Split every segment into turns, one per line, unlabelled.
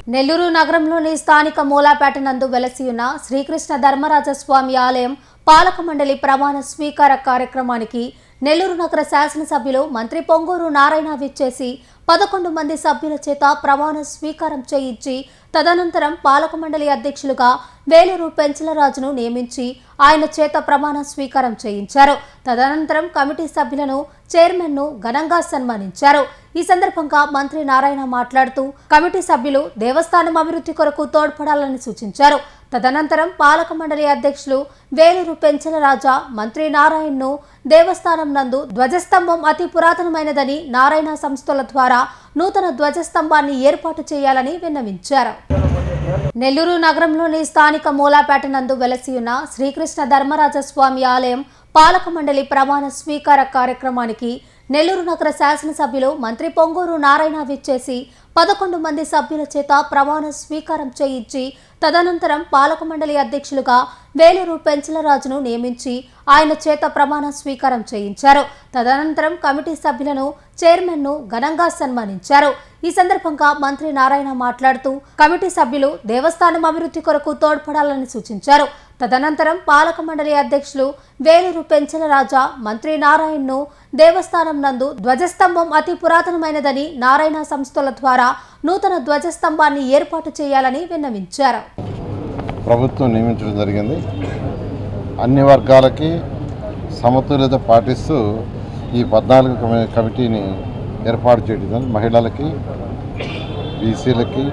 నెల్లూరు నగరంలోని స్థానిక మూలాపేట నందు వెలసి ఉన్న శ్రీకృష్ణ ధర్మరాజస్వామి ఆలయం పాలక మండలి ప్రమాణ స్వీకార కార్యక్రమానికి నెల్లూరు నగర శాసనసభ్యులు మంత్రి పొంగూరు నారాయణ విచ్చేసి 11 మంది సభ్యుల చేత ప్రమాణ స్వీకారం చేయించి తదనంతరం పాలక మండలి అధ్యక్షులుగా వేలూరు పెంచలరాజును నియమించి ఆయన చేత ప్రమాణ స్వీకారం చేయించారు. తదనంతరం కమిటీ సభ్యులను చైర్మన్ను ఘనంగా సన్మానించారు. ఈ సందర్భంగా మంత్రి నారాయణ మాట్లాడుతూ కమిటీ సభ్యులు దేవస్థానం అభివృద్ధి కొరకు తోడ్పడాలని సూచించారు. తదనంతరం పాలక మండలి అధ్యక్షులు వేలూరు పెంచలరాజా మంత్రి నారాయణను దేవస్థానం నందు ధ్వజస్తంభం అతి పురాతనమైనదని నారాయణ సంస్థల ద్వారా నూతన ధ్వజస్తంభాన్ని ఏర్పాటు చేయాలని విన్నవించారు. నెల్లూరు నగరంలోని స్థానిక మూలాపేట నందు వెలసి ఉన్న శ్రీకృష్ణ ధర్మరాజస్వామి ఆలయం పాలక మండలి ప్రమాణ స్వీకార కార్యక్రమానికి నెల్లూరు నగర శాసనసభ్యులు మంత్రి పొంగూరు నారాయణ విచ్చేసి 11 మంది సభ్యుల చేత ప్రమాణ స్వీకారం చేయించి తదనంతరం పాలక మండలి అధ్యక్షులుగా వేలూరు పెంచలరాజును నియమించి ఆయన చేత ప్రమాణ స్వీకారం చేయించారు. తదనంతరం కమిటీ సభ్యులను చైర్మన్ను ఘనంగా సన్మానించారు. ఈ సందర్భంగా మంత్రి నారాయణ మాట్లాడుతూ కమిటీ సభ్యులు దేవస్థానం అభివృద్ధి కొరకు తోడ్పడాలని సూచించారు. తదనంతరం పాలక మండలి అధ్యక్షులు వేలూరు పెంచలరాజా మంత్రి నారాయణను దేవస్థానం నందు ధ్వజస్తంభం అతి పురాతనమైనదని నారాయణ సంస్థల ద్వారా నూతన ధ్వజస్తంభాన్ని ఏర్పాటు చేయాలని విన్నవించారు.
ప్రభుత్వం నియమించడం జరిగింది. అన్ని వర్గాలకి సమతుల్యత పాటిస్తూ ఈ 14 కమిటీని ఏర్పాటు చేయడం మహిళలకి, బీసీలకి,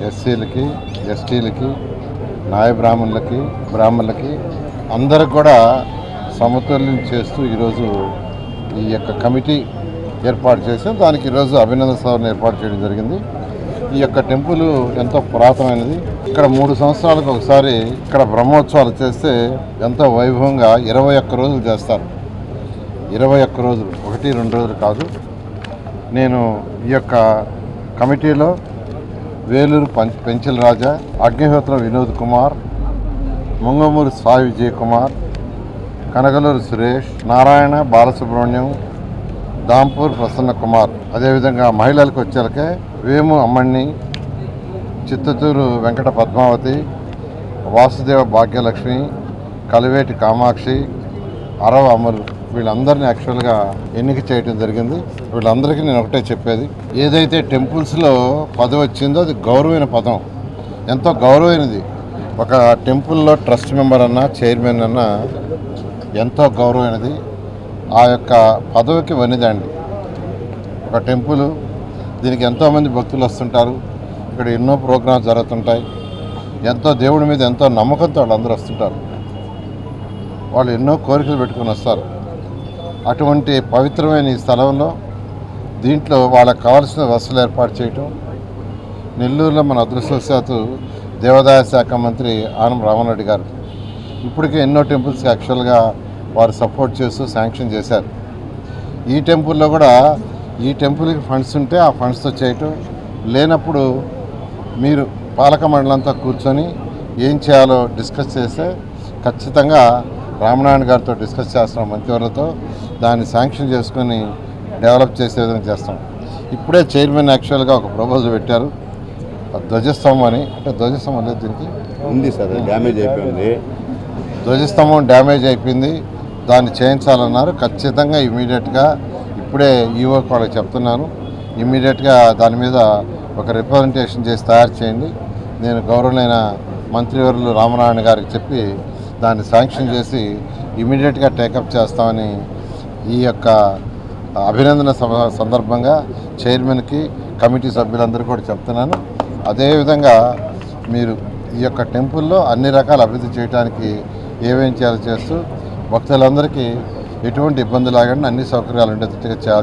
ఎస్సీలకి, ఎస్టీలకి, నాయ బ్రాహ్మణులకి అందరికి కూడా సమతుల్యం చేస్తూ ఈరోజు ఈ యొక్క కమిటీ ఏర్పాటు చేసి దానికి ఈరోజు అభినందన సభను ఏర్పాటు చేయడం జరిగింది. ఈ యొక్క టెంపుల్ ఎంతో పురాతనమైనది. ఇక్కడ 3 సంవత్సరాలకు ఒకసారి ఇక్కడ బ్రహ్మోత్సవాలు చేస్తే ఎంతో వైభవంగా 21 రోజులు చేస్తారు. 21 రోజులు, 1-2 రోజులు కాదు. నేను ఈ యొక్క కమిటీలో వేలూరు పెంచలరాజా, అగ్నిహోత్రం వినోద్ కుమార్, ముంగమూరు సాయి విజయ్ కుమార్, కనగలూరు సురేష్, నారాయణ బాలసుబ్రహ్మణ్యం, దాంపూర్ ప్రసన్న కుమార్, అదేవిధంగా మహిళలకు వచ్చేలకే వేము అమ్మణి, చిత్తూరు వెంకట పద్మావతి, వాసుదేవ భాగ్యలక్ష్మి, కలివేటి కామాక్షి, అరవ అమలు, వీళ్ళందరినీ యాక్చువల్గా ఎన్నిక చేయడం జరిగింది. వీళ్ళందరికీ నేను ఒకటే చెప్పేది, ఏదైతే టెంపుల్స్లో పదవి వచ్చిందో అది గౌరవమైన పదం, ఎంతో గౌరవమైనది. ఒక టెంపుల్లో ట్రస్ట్ మెంబర్ అన్నా చైర్మన్ అన్నా ఎంతో గౌరవమైనది. ఆ యొక్క పదవికి వనిదండి ఒక టెంపుల్. దీనికి ఎంతోమంది భక్తులు వస్తుంటారు. ఇక్కడ ఎన్నో ప్రోగ్రామ్స్ జరుగుతుంటాయి. ఎంతో దేవుడి మీద ఎంతో నమ్మకంతో వాళ్ళందరూ వస్తుంటారు. వాళ్ళు ఎన్నో కోరికలు పెట్టుకొని వస్తారు. అటువంటి పవిత్రమైన ఈ స్థలంలో దీంట్లో వాళ్ళకి కావాల్సిన వసతులు ఏర్పాటు చేయటం, నెల్లూరులో మన అదృష్టవశాత్తు దేవాదాయ శాఖ మంత్రి ఆనం రామరెడ్డి గారు ఇప్పటికే ఎన్నో టెంపుల్స్కి యాక్చువల్గా వారు సపోర్ట్ చేస్తూ శాంక్షన్ చేశారు. ఈ టెంపుల్లో కూడా ఈ టెంపుల్కి ఫండ్స్ ఉంటే ఆ ఫండ్స్తో చేయటం, లేనప్పుడు మీరు పాలక మండలంతా కూర్చొని ఏం చేయాలో డిస్కస్ చేస్తే ఖచ్చితంగా రామనారాయణ గారితో డిస్కస్ చేస్తున్నాం, మంత్రివర్లతో దాన్ని శాంక్షన్ చేసుకొని డెవలప్ చేసే విధంగా చేస్తాం. ఇప్పుడే చైర్మన్ యాక్చువల్గా ఒక ప్రపోజల్ పెట్టారు, ధ్వజస్తంభం అని. అంటే ధ్వజస్తంభం లేదు, దీనికి
ఉంది సార్, డ్యామేజ్ అయిపోయింది.
ధ్వజస్తంభం డ్యామేజ్ అయిపోయింది, దాన్ని చేయించాలన్నారు. ఖచ్చితంగా ఇమీడియట్గా ఇప్పుడే ఈవో వాళ్ళకి చెప్తున్నాను, ఇమీడియట్గా దాని మీద ఒక రిప్రజెంటేషన్ చేసి తయారు చేయండి. నేను గౌరవనైన మంత్రివర్యులు రామనారాయణ గారికి చెప్పి దాన్ని శాంక్షన్ చేసి ఇమీడియట్గా టేకప్ చేస్తామని ఈ యొక్క అభినందన సందర్భంగా చైర్మన్కి, కమిటీ సభ్యులందరూ కూడా చెప్తున్నాను. అదేవిధంగా మీరు ఈ యొక్క టెంపుల్లో అన్ని రకాల అభివృద్ధి చేయడానికి ఏమేం చేయాలో చేస్తూ భక్తులందరికీ ఎటువంటి ఇబ్బంది లేకుండా అన్ని సౌకర్యాలు ఉండేటట్టుగా చేయాల్సిన